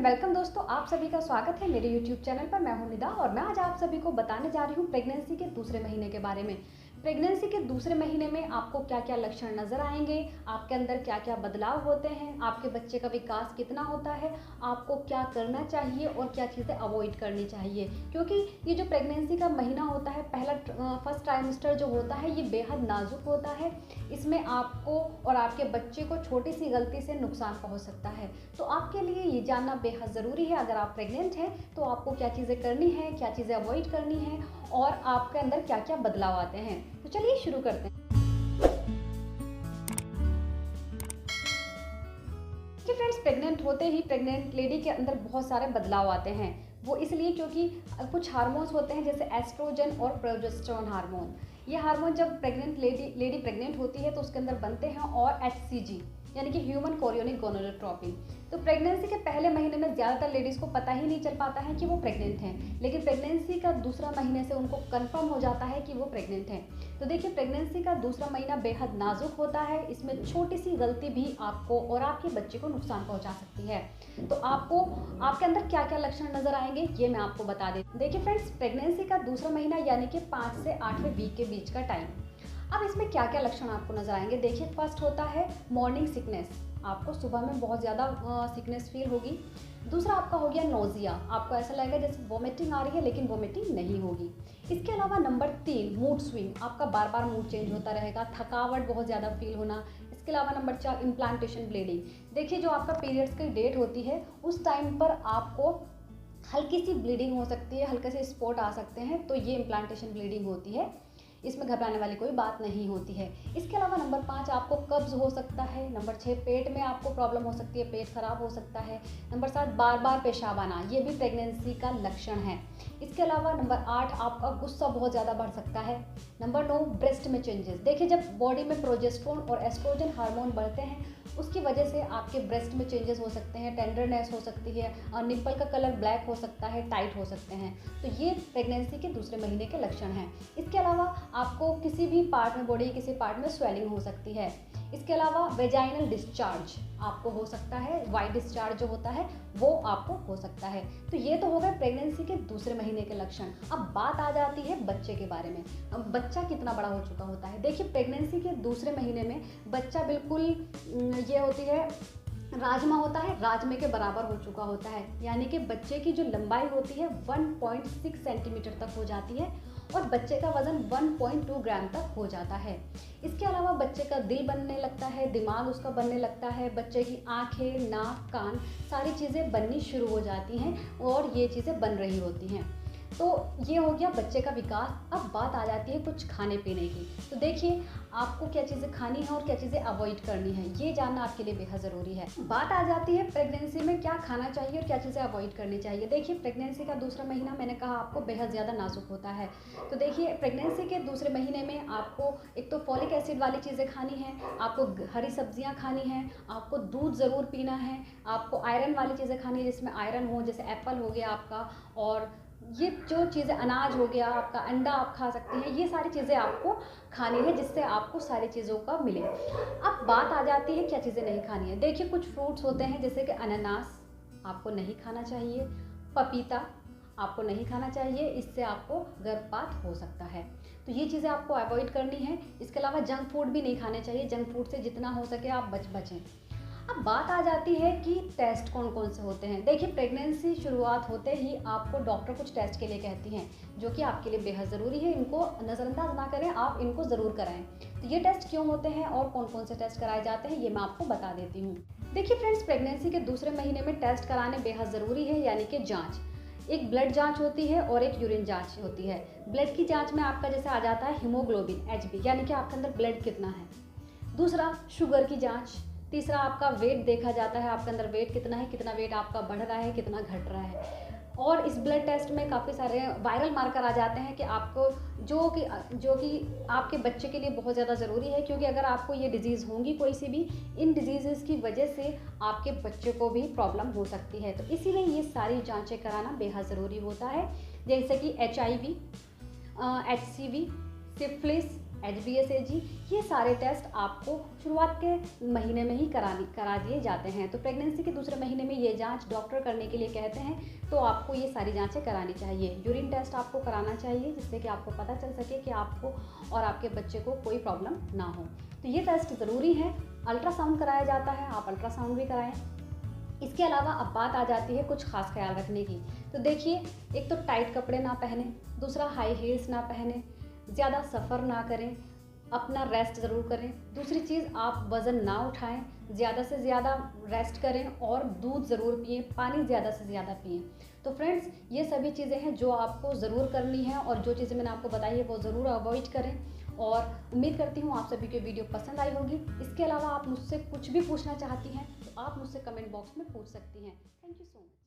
Welcome दोस्तों, आप सभी का स्वागत है मेरे YouTube चैनल पर। मैं हूं निदा और मैं आज आप सभी को बताने जा रही हूं प्रेगनेंसी के दूसरे महीने के बारे में। प्रेगनेंसी के दूसरे महीने में आपको क्या क्या लक्षण नज़र आएंगे, आपके अंदर क्या क्या बदलाव होते हैं, आपके बच्चे का विकास कितना होता है, आपको क्या करना चाहिए और क्या चीज़ें अवॉइड करनी चाहिए। क्योंकि ये जो प्रेगनेंसी का महीना होता है, पहला फर्स्ट ट्राइमेस्टर जो होता है, ये बेहद नाजुक होता है। इसमें आपको और आपके बच्चे को छोटी सी गलती से नुकसान पहुंच सकता है। तो आपके लिए ये जानना बेहद ज़रूरी है, अगर आप प्रेग्नेंट हैं तो आपको क्या चीज़ें करनी है, क्या चीज़ें अवॉइड करनी है और आपके अंदर क्या क्या बदलाव आते हैं। तो चलिए शुरू करते हैं। कि फ्रेंड्स, प्रेग्नेंट होते ही प्रेग्नेंट लेडी के अंदर बहुत सारे बदलाव आते हैं। वो इसलिए क्योंकि कुछ हार्मोन्स होते हैं जैसे एस्ट्रोजन और प्रोजेस्टेरोन हार्मोन। ये हार्मोन जब प्रेग्नेंट लेडी प्रेग्नेंट होती है तो उसके अंदर बनते हैं, और HCG यानी कि ह्यूमन कोरियोनिक गोनाडोट्रोपिन। तो प्रेगनेंसी के पहले महीने में ज़्यादातर लेडीज़ को पता ही नहीं चल पाता है कि वो प्रेग्नेंट हैं, लेकिन प्रेगनेंसी का दूसरा महीने से उनको कंफर्म हो जाता है कि वो प्रेग्नेंट हैं। तो देखिए, प्रेगनेंसी का दूसरा महीना बेहद नाजुक होता है। इसमें छोटी सी गलती भी आपको और आपके बच्चे को नुकसान पहुंचा सकती है। तो आपको आपके अंदर क्या क्या लक्षण नजर आएंगे ये मैं आपको बता देती हूँ। देखिए फ्रेंड्स, प्रेगनेंसी का दूसरा महीना यानी कि 5 से 8वें वीक के बीच का टाइम। अब इसमें क्या क्या लक्षण आपको नजर आएंगे। देखिए, फर्स्ट होता है मॉर्निंग सिकनेस। आपको सुबह में बहुत ज़्यादा सिकनेस फील होगी। दूसरा आपका हो गया नोजिया। आपको ऐसा लगेगा जैसे वोमिटिंग आ रही है, लेकिन वोमिटिंग नहीं होगी। इसके अलावा नंबर 3 मूड स्विंग। आपका बार बार मूड चेंज होता रहेगा, थकावट बहुत ज़्यादा फील होना। इसके अलावा नंबर 4 इम्प्लांटेशन ब्लीडिंग। देखिए, जो आपका पीरियड्स की डेट होती है उस टाइम पर आपको हल्की सी ब्लीडिंग हो सकती है, हल्के से स्पॉट आ सकते हैं, तो ये इम्प्लांटेशन ब्लीडिंग होती है। इसमें घबराने वाली कोई बात नहीं होती है। इसके अलावा नंबर 5 आपको कब्ज़ हो सकता है। नंबर 6 पेट में आपको प्रॉब्लम हो सकती है, पेट खराब हो सकता है। नंबर 7 बार बार पेशाब आना, ये भी प्रेगनेंसी का लक्षण है। इसके अलावा नंबर 8 आपका गुस्सा बहुत ज़्यादा बढ़ सकता है। नंबर 9 ब्रेस्ट में चेंजेस। देखिए, जब बॉडी में प्रोजेस्टेरोन और एस्ट्रोजन हार्मोन बढ़ते हैं उसकी वजह से आपके ब्रेस्ट में चेंजेस हो सकते हैं, टेंडरनेस हो सकती है और निप्पल का कलर ब्लैक हो सकता है, टाइट हो सकते हैं। तो ये प्रेगनेंसी के दूसरे महीने के लक्षण हैं। इसके अलावा आपको किसी भी पार्ट में, बॉडी किसी पार्ट में स्वेलिंग हो सकती है। इसके अलावा वेजाइनल डिस्चार्ज आपको हो सकता है, वाइट डिस्चार्ज जो होता है वो आपको हो सकता है। तो ये तो हो गए प्रेगनेंसी के दूसरे महीने के लक्षण। अब बात आ जाती है बच्चे के बारे में। अब बच्चा कितना बड़ा हो चुका होता है। देखिए, प्रेगनेंसी के दूसरे महीने में बच्चा बिल्कुल ये होती है, राजमा होता है, राजमे के बराबर हो चुका होता है। यानी कि बच्चे की जो लंबाई होती है 1.6 सेंटीमीटर तक हो जाती है और बच्चे का वज़न 1.2 ग्राम तक हो जाता है। इसके अलावा बच्चे का दिल बनने लगता है, दिमाग उसका बनने लगता है, बच्चे की आँखें, नाक, कान, सारी चीज़ें बननी शुरू हो जाती हैं और ये चीज़ें बन रही होती हैं। तो ये हो गया बच्चे का विकास। अब बात आ जाती है कुछ खाने पीने की। तो देखिए, आपको क्या चीज़ें खानी है और क्या चीज़ें अवॉइड करनी है, ये जानना आपके लिए बेहद ज़रूरी है। बात आ जाती है प्रेगनेंसी में क्या खाना चाहिए और क्या चीज़ें अवॉइड करनी चाहिए। देखिए, प्रेगनेंसी का दूसरा महीना मैंने कहा आपको बेहद ज़्यादा नाजुक होता है। तो देखिए, प्रेगनेंसी के दूसरे महीने में आपको एक तो फॉलिक एसिड वाली चीज़ें खानी है, आपको हरी सब्जियाँ खानी हैं, आपको दूध ज़रूर पीना है, आपको आयरन वाली चीज़ें खानी है जिसमें आयरन हो, जैसे एप्पल हो गया आपका, और ये जो चीज़ें, अनाज हो गया आपका, अंडा आप खा सकते हैं। ये सारी चीज़ें आपको खानी है जिससे आपको सारी चीज़ों का मिले। अब बात आ जाती है क्या चीज़ें नहीं खानी है। देखिए, कुछ फ्रूट्स होते हैं जैसे कि अनानास आपको नहीं खाना चाहिए, पपीता आपको नहीं खाना चाहिए, इससे आपको गर्भपात हो सकता है। तो ये चीज़ें आपको अवॉइड करनी है। इसके अलावा जंक फूड भी नहीं खाने चाहिए। जंक फूड से जितना हो सके आप बचें। अब बात आ जाती है कि टेस्ट कौन कौन से होते हैं। देखिए, प्रेगनेंसी शुरुआत होते ही आपको डॉक्टर कुछ टेस्ट के लिए कहती हैं जो कि आपके लिए बेहद ज़रूरी है। इनको नज़रअंदाज ना करें, आप इनको ज़रूर कराएं। तो ये टेस्ट क्यों होते हैं और कौन कौन से टेस्ट कराए जाते हैं ये मैं आपको बता देती हूँ। देखिए फ्रेंड्स, प्रेगनेंसी के दूसरे महीने में टेस्ट कराने बेहद ज़रूरी है, यानी कि जाँच। एक ब्लड जांच होती है और एक यूरिन जांच होती है। ब्लड की जांच में आपका जैसे आ जाता है हीमोग्लोबिन HB, यानी कि आपके अंदर ब्लड कितना है। दूसरा शुगर की जांच। तीसरा आपका वेट देखा जाता है, आपके अंदर वेट कितना है, कितना वेट आपका बढ़ रहा है, कितना घट रहा है। और इस ब्लड टेस्ट में काफ़ी सारे वायरल मार्कर आ जाते हैं कि आपको जो कि आपके बच्चे के लिए बहुत ज़्यादा ज़रूरी है, क्योंकि अगर आपको ये डिज़ीज़ होंगी कोई सी भी, इन डिजीज़ की वजह से आपके बच्चे को भी प्रॉब्लम हो सकती है। तो इसीलिए ये सारी जांचें कराना बेहद ज़रूरी होता है, जैसे कि HIV, HCV, सिफिलिस, HbA1c, ये सारे टेस्ट आपको शुरुआत के महीने में ही करा दिए जाते हैं। तो प्रेगनेंसी के दूसरे महीने में ये जांच डॉक्टर करने के लिए कहते हैं, तो आपको ये सारी जांचें करानी चाहिए। यूरिन टेस्ट आपको कराना चाहिए, जिससे कि आपको पता चल सके कि आपको और आपके बच्चे को कोई प्रॉब्लम ना हो। तो ये टेस्ट ज़रूरी है। अल्ट्रासाउंड कराया जाता है, आप अल्ट्रासाउंड भी कराएं। इसके अलावा अब बात आ जाती है कुछ खास ख्याल रखने की। तो देखिए, एक तो टाइट कपड़े ना पहने, दूसरा हाई हील्स ना पहने, ज़्यादा सफ़र ना करें, अपना रेस्ट ज़रूर करें। दूसरी चीज़, आप वज़न ना उठाएं, ज़्यादा से ज़्यादा रेस्ट करें और दूध ज़रूर पिएं, पानी ज़्यादा से ज़्यादा पिएं। तो फ्रेंड्स, ये सभी चीज़ें हैं जो आपको ज़रूर करनी है, और जो चीज़ें मैंने आपको बताई है वो ज़रूर अवॉइड करें। और उम्मीद करती हूँ आप सभी को वीडियो पसंद आई होगी। इसके अलावा आप मुझसे कुछ भी पूछना चाहती हैं तो आप मुझसे कमेंट बॉक्स में पूछ सकती हैं। Thank you so much.